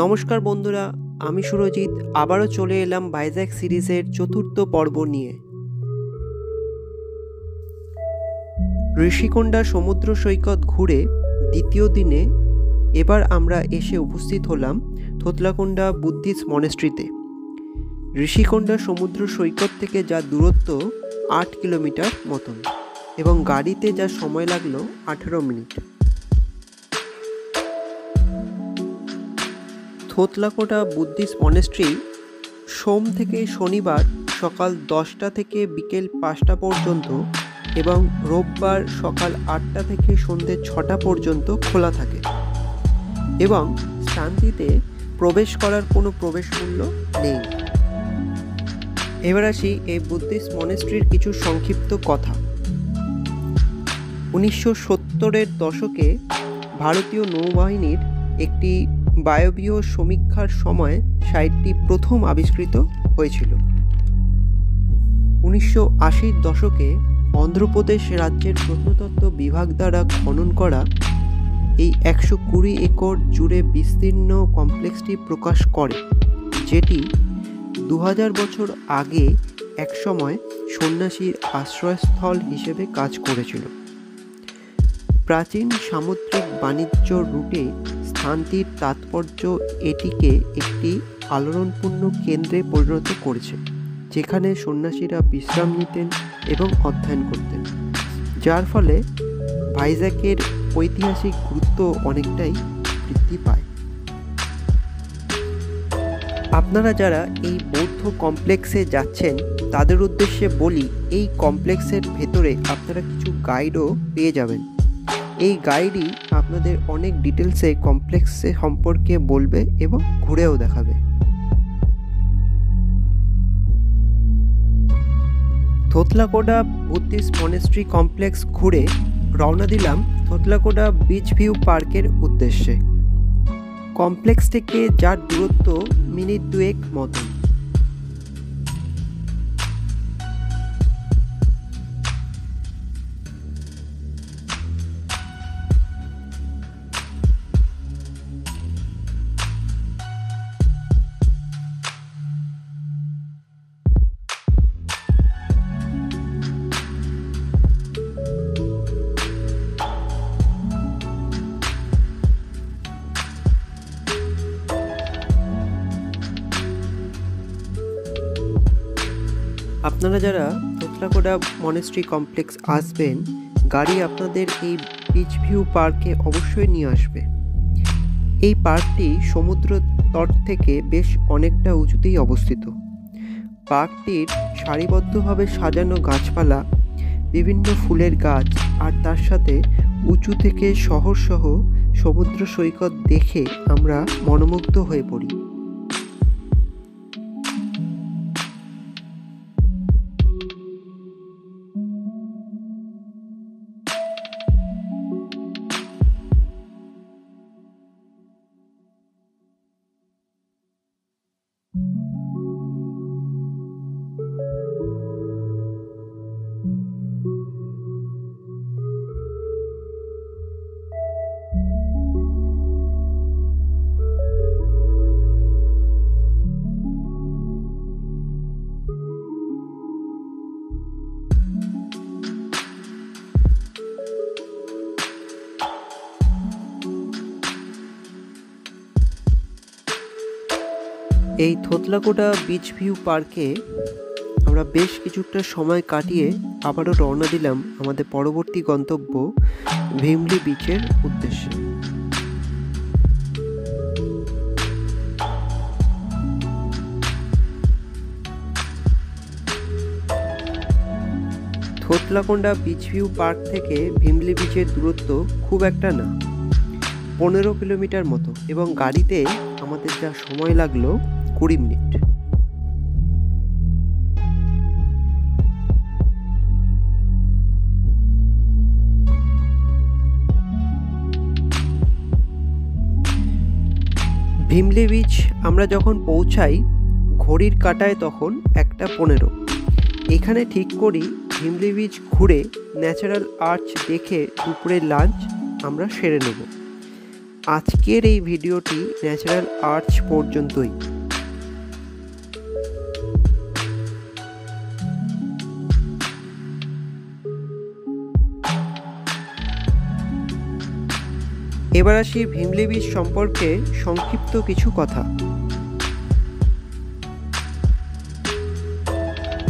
নমস্কার বন্ধুরা, আমি সুরজিৎ আবারও চলে এলাম ভাইজ্যাক সিরিজের চতুর্থ পর্ব নিয়ে। ঋষিকোন্ডা সমুদ্র সৈকত ঘুরে দ্বিতীয় দিনে এবার আমরা এসে উপস্থিত হলাম থোতলাকোন্ডা বুদ্ধিস্ট মনেস্ট্রিতে। ঋষিকোন্ডা সমুদ্র সৈকত থেকে যা দূরত্ব 8 কিলোমিটার মতন এবং গাড়িতে যা সময় লাগলো 18 মিনিট। থোতলাকোন্ডা বুদ্ধিস্ট মনেস্ট্রি সোম থেকে শনিবার সকাল 10টা থেকে বিকেল 5টা পর্যন্ত এবং রোববার সকাল 8টা থেকে সন্ধ্যে 6টা পর্যন্ত খোলা থাকে এবং স্থানটিতে প্রবেশ করার কোনো প্রবেশ মূল্য নেই। এবার আসি এই বুদ্ধিস্ট মনেস্ট্রির কিছু সংক্ষিপ্ত কথা। 1970-এর দশকে ভারতীয় নৌবাহিনীর একটি বায়বীয় সমীক্ষার সময় সাইটটি প্রথম আবিষ্কৃত হয়েছিল। 1980-র দশকে অন্ধ্রপ্রদেশ রাজ্যের প্রত্নতত্ত্ব বিভাগ দ্বারা খনন করা এই 120 একর জুড়ে বিস্তীর্ণ কমপ্লেক্সটি প্রকাশ করে, যেটি 2000 বছর আগে একসময় সন্ন্যাসীর আশ্রয়স্থল হিসেবে কাজ করেছিল। প্রাচীন সামুদ্রিক বাণিজ্য রুটে স্থানটির তাৎপর্য এটিকে একটি আলোড়নপূর্ণ কেন্দ্রে পরিণত করেছে, যেখানে সন্ন্যাসীরা বিশ্রাম নিতেন এবং অধ্যয়ন করতেন, যার ফলে ভাইজ্যাকের ঐতিহাসিক গুরুত্ব অনেকটাই বৃদ্ধি পায়। আপনারা যারা এই বৌদ্ধ কমপ্লেক্সে যাচ্ছেন তাদের উদ্দেশ্যে বলি, এই কমপ্লেক্সের ভেতরে আপনারা কিছু গাইডও পেয়ে যাবেন। এই গাইডই আপনাদের অনেক ডিটেলসে কমপ্লেক্সে সম্পর্কে বলবে এবং ঘুরেও দেখাবে। থোতলাকোন্ডা বুদ্ধিস্ট মনেস্ট্রি কমপ্লেক্স ঘুরে রওনা দিলাম থোতলাকোন্ডা বিচ ভিউ পার্কের উদ্দেশ্যে। কমপ্লেক্স থেকে যার দূরত্ব মিনিট 2 মতন। আপনারা যারা থোতলাকোন্ডা মনেস্ট্রি কমপ্লেক্স আসবেন, গাড়ি আপনাদের এই বিচ ভিউ পার্কে অবশ্যই নিয়ে আসবে। এই পার্কটি সমুদ্র তট থেকে বেশ অনেকটা উঁচুতেই অবস্থিত। পার্কটির সারিবদ্ধভাবে সাজানো গাছপালা, বিভিন্ন ফুলের গাছ আর তার সাথে উঁচু থেকে শহর সহ সমুদ্র সৈকত দেখে আমরা মনোমুগ্ধ হয়ে পড়ি। এই থোতলাকোন্ডা বিচ ভিউ পার্কে আমরা বেশ কিছুটা সময় কাটিয়ে আবারও রওনা দিলাম আমাদের পরবর্তী গন্তব্য ভীমলি বিচের উদ্দেশ্যে। থোতলাকোন্ডা বিচ ভিউ পার্ক থেকে ভীমলি বিচের দূরত্ব খুব একটা না, 15 কিলোমিটার মতো এবং গাড়িতে আমাদের যা সময় লাগলো 20 মিনিট। ভীমলি বিচ আমরা যখন পৌঁছাই ঘড়ির কাঁটায় তখন 1:15। এখানে ঠিক করি ভীমলি বিচ ঘুরে ন্যাচারাল আর্চ দেখে দুপুরের লাঞ্চ আমরা সেরে নেব। আজকের এই ভিডিওটি ন্যাচারাল আর্চ পর্যন্তই। এবার আসি ভিমলি বিচ সম্পর্কে সংক্ষিপ্ত কিছু কথা।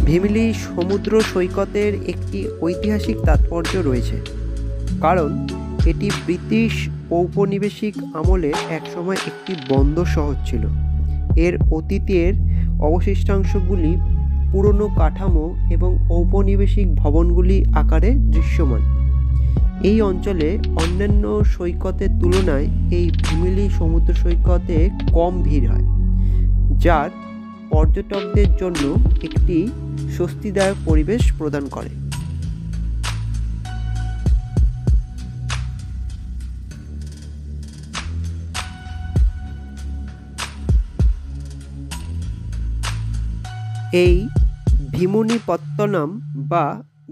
ভিমলি সমুদ্র সৈকতের একটি ঐতিহাসিক তাৎপর্য রয়েছে, কারণ এটি ব্রিটিশ ঔপনিবেশিক আমলে একসময় একটি বন্দর শহর ছিল। এর অতীতের অবশিষ্টাংশগুলি পুরনো কাঠামো এবং ঔপনিবেশিক ভবনগুলি আকারে দৃশ্যমান। এই অঞ্চলে অন্যান্য সৈকতের তুলনায় এই ভিমলি সমুদ্র সৈকতে কম ভিড় হয়, যার পর্যটকদের জন্য একটি স্বস্তিদায়ক পরিবেশ প্রদান করে। এই ভীমুনিপত্তনম বা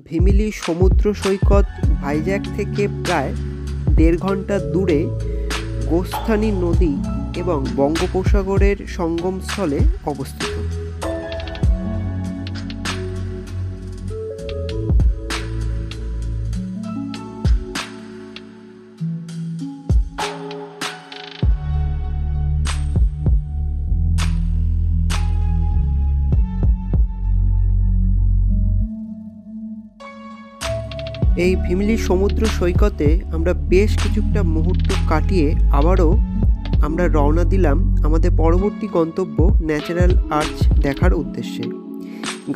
ভিমিলি সমুদ্র সৈকত ভাইজ্যাক থেকে প্রায় 1.5 ঘন্টা দূরে গোস্থানী নদী এবং বঙ্গোপসাগরের সঙ্গমস্থলে অবস্থিত। এই ভিমলি সমুদ্র সৈকতে আমরা বেশ কিছুটা মুহূর্ত কাটিয়ে আবারও আমরা রওনা দিলাম আমাদের পরবর্তী গন্তব্য ন্যাচারাল আর্চ দেখার উদ্দেশ্যে।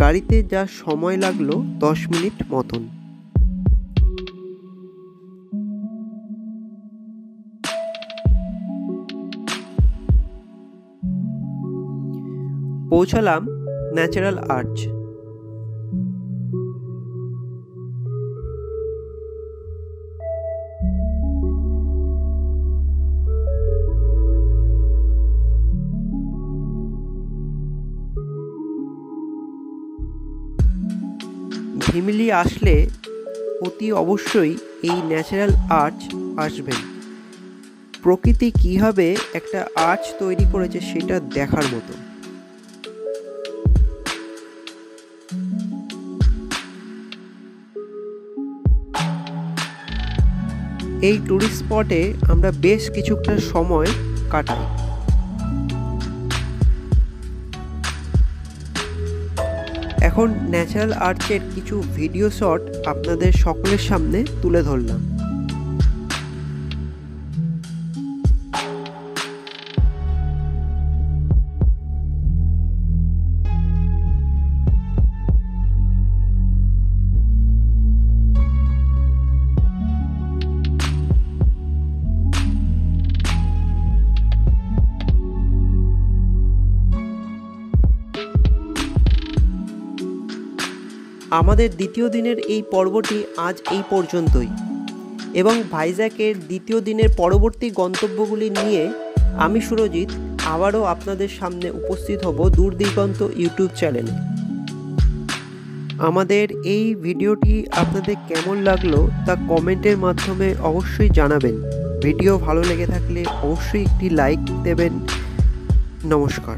গাড়িতে যা সময় লাগলো 10 মিনিট মতন। পৌঁছালাম ন্যাচারাল আর্চ। ভিমলি আসলে অতি অবশ্যই এই ন্যাচারাল আর্চ আসবেন। প্রকৃতি কীভাবে একটা আর্চ তৈরি করেছে সেটা দেখার মতো। এই টুরিস্ট স্পটে আমরা বেশ কিছুটা সময় কাটাই। এখন ন্যাচারাল আর্চের কিছু ভিডিও শট আপনাদের সকলের সামনে তুলে ধরলাম। আমাদের দ্বিতীয় দিনের এই পর্বটি আজ এই পর্যন্তই, এবং ভাইজ্যাকের দ্বিতীয় দিনের পরবর্তী গন্তব্যগুলি নিয়ে আমি সুরজিৎ আবারও আপনাদের সামনে উপস্থিত হব দূরদিগন্ত ইউটিউব চ্যানেলে। আমাদের এই ভিডিওটি আপনাদের কেমন লাগলো তা কমেন্টের মাধ্যমে অবশ্যই জানাবেন। ভিডিও ভালো লেগে থাকলে অবশ্যই একটি লাইক দেবেন। নমস্কার।